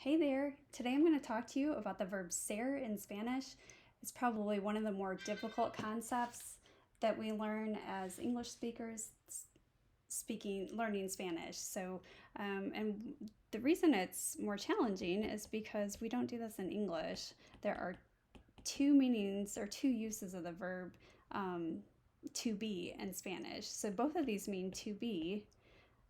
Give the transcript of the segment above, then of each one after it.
Hey there! Today I'm going to talk to you about the verb ser in Spanish. It's probably one of the more difficult concepts that we learn as English speakers learning Spanish. And the reason it's more challenging is because we don't do this in English. There are two meanings or two uses of the verb to be in Spanish. So both of these mean to be.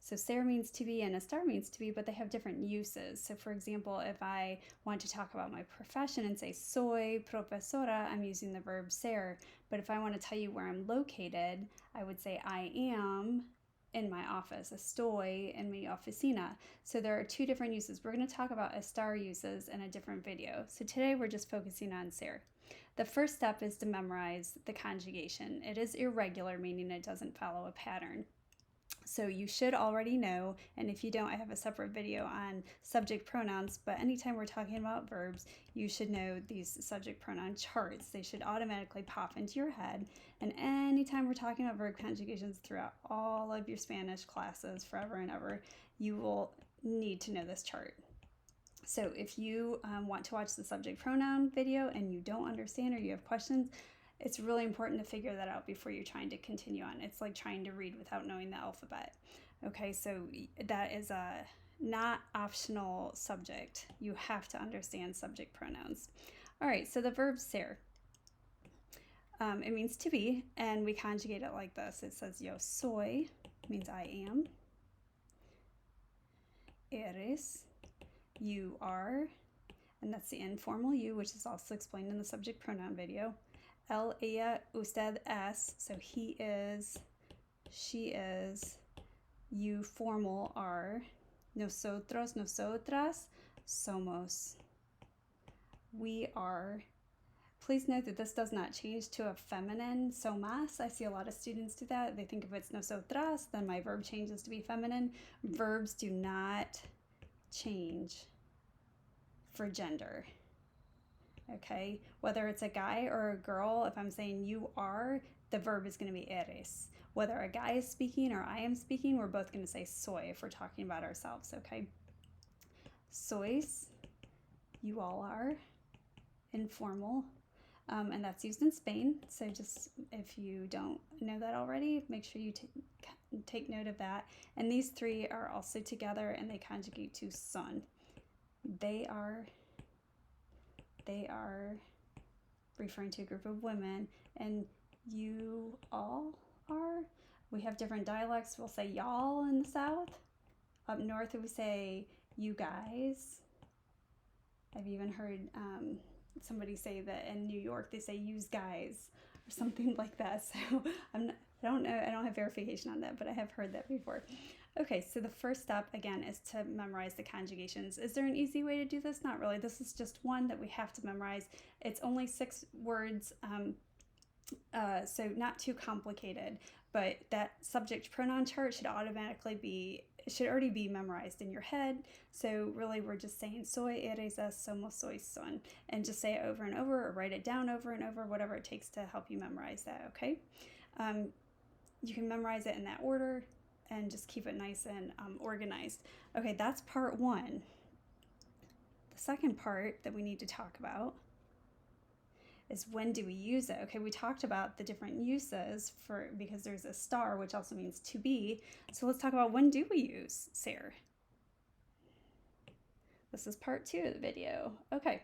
So ser means to be and estar means to be, but they have different uses. So for example, if I want to talk about my profession and say soy profesora, I'm using the verb ser. But if I want to tell you where I'm located, I would say I am in my office, estoy en mi oficina. So there are two different uses. We're going to talk about estar uses in a different video. So today we're just focusing on ser. The first step is to memorize the conjugation. It is irregular, meaning it doesn't follow a pattern. So you should already know, and if you don't, I have a separate video on subject pronouns, but anytime we're talking about verbs, you should know these subject pronoun charts. They should automatically pop into your head, and anytime we're talking about verb conjugations throughout all of your Spanish classes forever and ever, you will need to know this chart. So if you want to watch the subject pronoun video and you don't understand or you have questions, it's really important to figure that out before you're trying to continue on. It's like trying to read without knowing the alphabet. Okay, so that is a not optional subject. You have to understand subject pronouns. All right, so the verb ser. It means to be, and we conjugate it like this. It says yo soy, means I am. Eres, you are, and that's the informal you, which is also explained in the subject pronoun video. Él, ella, usted es, so he is, she is. You formal are. Nosotros, nosotras, somos. We are. Please note that this does not change to a feminine, somos. I see a lot of students do that. They think if it's nosotras, then my verb changes to be feminine. Verbs do not change for gender. Okay, whether it's a guy or a girl, if I'm saying you are, the verb is going to be eres. Whether a guy is speaking or I am speaking, we're both going to say soy if we're talking about ourselves, okay? Sois, you all are. Informal, and that's used in Spain. So just if you don't know that already, make sure you take note of that. And these three are also together and they conjugate to son. They are referring to a group of women, and you all are. We have different dialects. We'll say y'all in the South. Up north, we say you guys. I've even heard somebody say that in New York they say yous guys or something like that. So I don't know. I don't have verification on that, but I have heard that before. Okay, so the first step, again, is to memorize the conjugations. Is there an easy way to do this? Not really. This is just one that we have to memorize. It's only 6 words, so not too complicated, but that subject pronoun chart should already be memorized in your head. So really we're just saying soy, eres, es, somos, soy, son, and just say it over and over or write it down over and over, whatever it takes to help you memorize that, okay? You can memorize it in that order and just keep it nice and organized. Okay, that's part 1. The second part that we need to talk about is when do we use it? Okay, we talked about the different uses because there's a star, which also means to be. So let's talk about when do we use ser. This is part 2 of the video. Okay,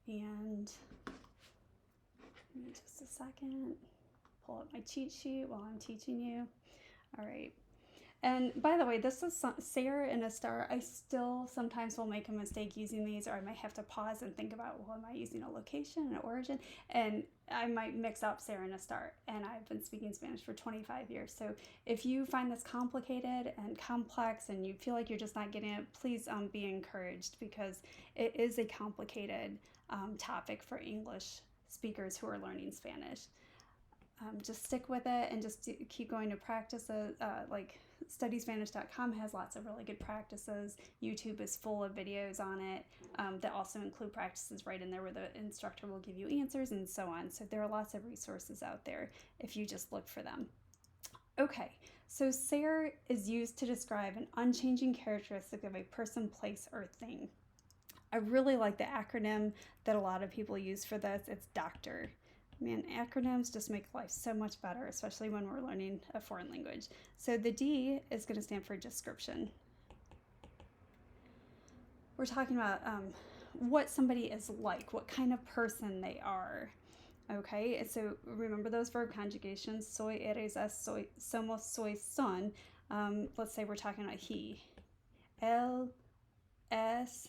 and give me just a second. Pull up my cheat sheet while I'm teaching you. All right. And by the way, this is ser and estar. I still sometimes will make a mistake using these, or I might have to pause and think about, well, am I using a location, an origin? And I might mix up ser and estar. And I've been speaking Spanish for 25 years. So if you find this complicated and complex and you feel like you're just not getting it, please be encouraged, because it is a complicated topic for English speakers who are learning Spanish. Just stick with it and just keep going to practices. Like studyspanish.com has lots of really good practices. YouTube is full of videos on it that also include practices right in there where the instructor will give you answers and so on. So there are lots of resources out there if you just look for them. Okay, So ser is used to describe an unchanging characteristic of a person, place, or thing. I really like the acronym that a lot of people use for this. It's doctor. Man, acronyms just make life so much better, especially when we're learning a foreign language. So the D is going to stand for description. We're talking about what somebody is like, what kind of person they are. Okay, so remember those verb conjugations. Soy, eres, es, soy, somos, soy, son. Let's say we're talking about he. Él es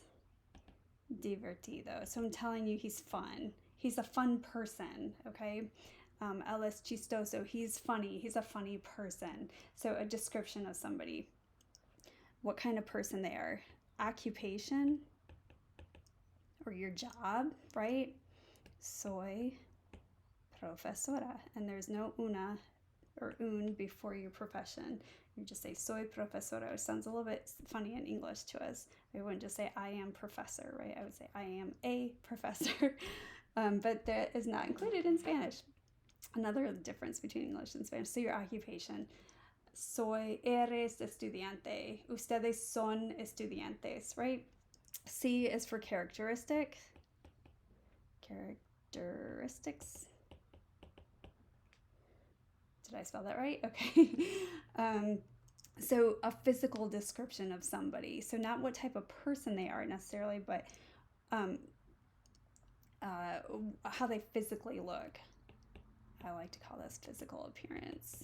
divertido. So I'm telling you he's fun. He's a fun person, okay? Él es chistoso. He's funny. He's a funny person. So a description of somebody. What kind of person they are. Occupation or your job, right? Soy profesora, and there's no una or un before your profession. You just say soy profesora. It sounds a little bit funny in English to us. I wouldn't just say I am professor, right? I would say I am a professor, but that is not included in Spanish. Another difference between English and Spanish. So your occupation. Soy, eres estudiante. Ustedes son estudiantes, right? C is for characteristic. Characteristics. Did I spell that right? Okay. So a physical description of somebody. So not what type of person they are necessarily, but how they physically look. I like to call this physical appearance.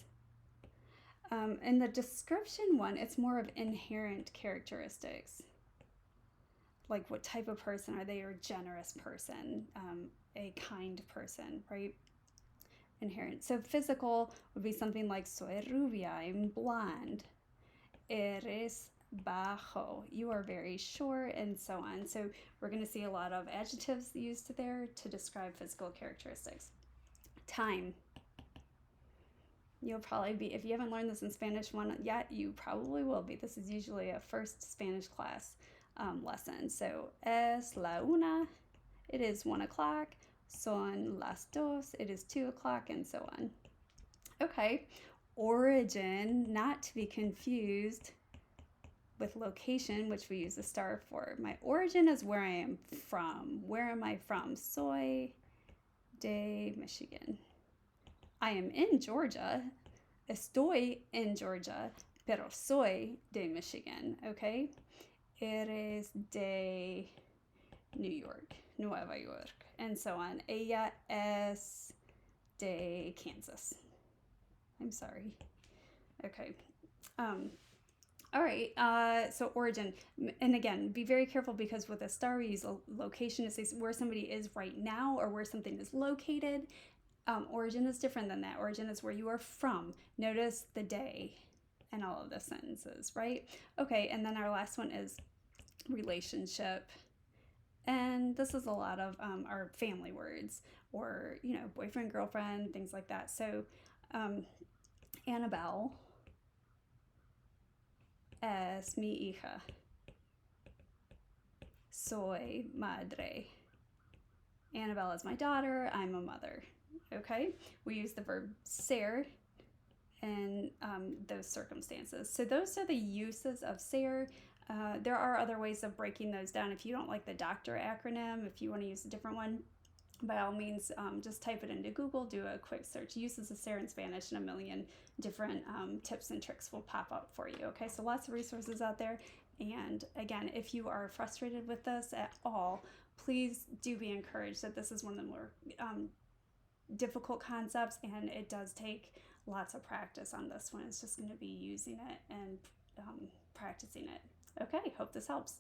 In the description one, it's more of inherent characteristics. Like what type of person are they? A generous person, a kind person, right? Inherent. So physical would be something like soy rubia, I'm blonde. Eres bajo, you are very short, and so on. So we're going to see a lot of adjectives used there to describe physical characteristics. Time. You'll probably be, if you haven't learned this in Spanish 1 yet, you probably will be. This is usually a first Spanish class lesson. So es la una, it is 1 o'clock. Son las dos, it is 2 o'clock, and so on. Okay, origin, not to be confused with location, which we use the star for. My origin is where I am from. Where am I from? Soy de Michigan. I am in Georgia. Estoy en Georgia, pero soy de Michigan, okay? Eres de New York, Nueva York, and so on. Ella es de Kansas. I'm sorry. Okay. All right, so origin. And again, be very careful because with a star, we use a location to say where somebody is right now or where something is located. Origin is different than that. Origin is where you are from. Notice the day and all of the sentences, right? Okay, and then our last one is relationship. And this is a lot of our family words or, you know, boyfriend, girlfriend, things like that. So Annabelle es mi hija. Soy madre. Annabelle is my daughter. I'm a mother. Okay, we use the verb ser in those circumstances. So those are the uses of ser. There are other ways of breaking those down. If you don't like the doctor acronym, if you want to use a different one, by all means, just type it into Google, do a quick search. Uses of ser in Spanish, and a million different tips and tricks will pop up for you. Okay, so lots of resources out there. And again, if you are frustrated with this at all, please do be encouraged that this is one of the more difficult concepts, and it does take lots of practice on this one. It's just going to be using it and practicing it. Okay, hope this helps.